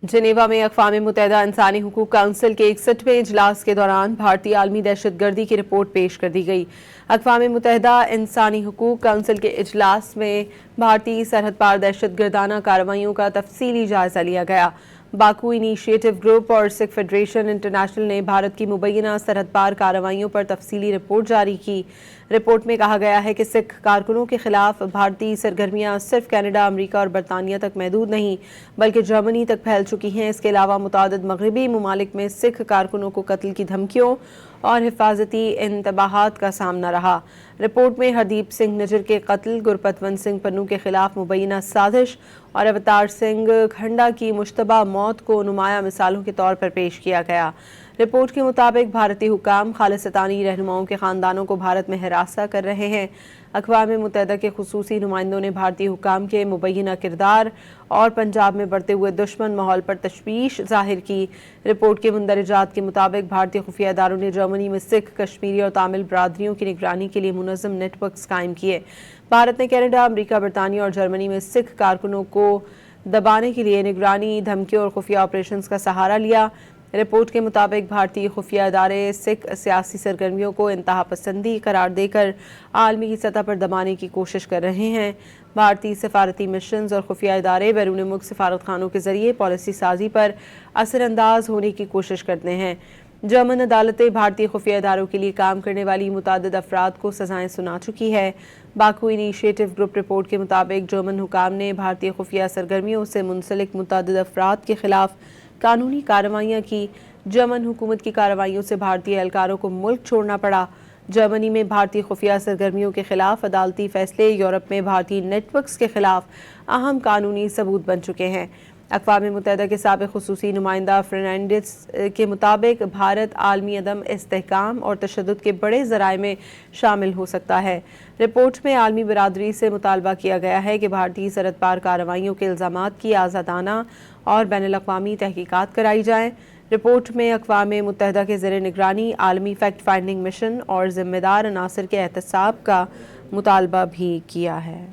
जनेवा में अक़वाम मुत्तहिदा इंसानी हुकूक काउंसिल के 61वें इजलास के दौरान भारतीय आलमी दहशतगर्दी की रिपोर्ट पेश कर दी गई। अक़वाम मुत्तहिदा इंसानी हुकूक काउंसिल के इजलास में भारतीय सरहद पार दहशतगर्दाना कार्रवाइयों का तफसीली जायजा लिया गया। बाकू इनिशिएटिव ग्रुप और सिख फेडरेशन इंटरनेशनल ने भारत की मुबैना सरहद पार कार्रवाइयों पर तफसीली रिपोर्ट जारी की। रिपोर्ट में कहा गया है कि सिख कारकुनों के खिलाफ भारतीय सरगर्मियां सिर्फ कनाडा, अमरीका और बरतानिया तक महदूद नहीं बल्कि जर्मनी तक फैल चुकी हैं। इसके अलावा मुतादिद मगरबी ममालिक में सिख कारकुनों को कत्ल की धमकियों और हिफाजती इंतबाहात का सामना रहा। रिपोर्ट में हरदीप सिंह निजर के कत्ल, गुरपतवंत सिंह पन्नू के खिलाफ मुबैना साजिश और अवतार सिंह खंडा की मुश्तबा मौत को नुमाया मिसालों के तौर पर पेश किया गया। रिपोर्ट के मुताबिक भारतीय हुकाम खालिस्तानी रहनुमाओं के ख़ानदानों को भारत में हिरासा कर रहे हैं। अक़वाम मुत्तहिदा के खुसूसी नुमाइंदों ने भारतीय हुकाम के मुबैना किरदार और पंजाब में बढ़ते हुए दुश्मन माहौल पर तशवीश जाहिर की। रिपोर्ट के मुंदरजात के मुताबिक भारतीय खुफिया इदारों ने जर्मनी में सिख, कश्मीरी और तामिल बरादरियों की निगरानी के लिए मुनज़्ज़म नेटवर्क्स कायम किए। भारत ने कनाडा, अमरीका, बरतानिया और जर्मनी में सिख कारकुनों को दबाने के लिए निगरानी, धमकियों और खुफिया ऑपरेशंस का सहारा लिया। रिपोर्ट के मुताबिक भारतीय खुफिया इदारे सिख सियासी सरगर्मियों को इंतहा पसंदी करार देकर आलमी की सतह पर दबाने की कोशिश कर रहे हैं। भारतीय सफारती मिशंस और खुफिया इदारे बैरून मुल्क सफारत खानों के जरिए पॉलिसी साजी पर असरअंदाज होने की कोशिश करते हैं। जर्मन अदालतें भारतीय खुफिया इदारों के लिए काम करने वाली मुतादिद अफराद को सजाएं सुना चुकी है। बाकू इनिशिएटिव ग्रुप रिपोर्ट के मुताबिक जर्मन हुकाम ने भारतीय खुफिया सरगर्मियों से मुंसलिक मुतादिद अफराद के खिलाफ कानूनी कार्रवाइयाँ की। जर्मन हुकूमत की कार्रवाइयों से भारतीय एहलकारों को मुल्क छोड़ना पड़ा। जर्मनी में भारतीय खुफिया सरगर्मियों के खिलाफ अदालती फैसले यूरोप में भारतीय नेटवर्क्स के खिलाफ अहम कानूनी सबूत बन चुके हैं। अक़वाम मुत्तहिदा के साबिक़ खुसूसी नुमाइंदा फर्नांडिस के मुताबिक भारत आलमी अदम इस्तेहकाम और तशद्दुद के बड़े ज़राए में शामिल हो सकता है। रिपोर्ट में आलमी बरादरी से मुतालबा किया गया है कि भारतीय सरहद पार कार्रवाइयों के इल्ज़ामात की आज़ादाना और बैनुल-अक़वामी तहकीकात कराई जाएँ। रिपोर्ट में अक़वाम मुत्तहिदा के ज़ेर निगरानी आलमी फैक्ट फाइंडिंग मिशन और ज़िम्मेदार अनासर के एहतसाब का मुतालबा भी किया है।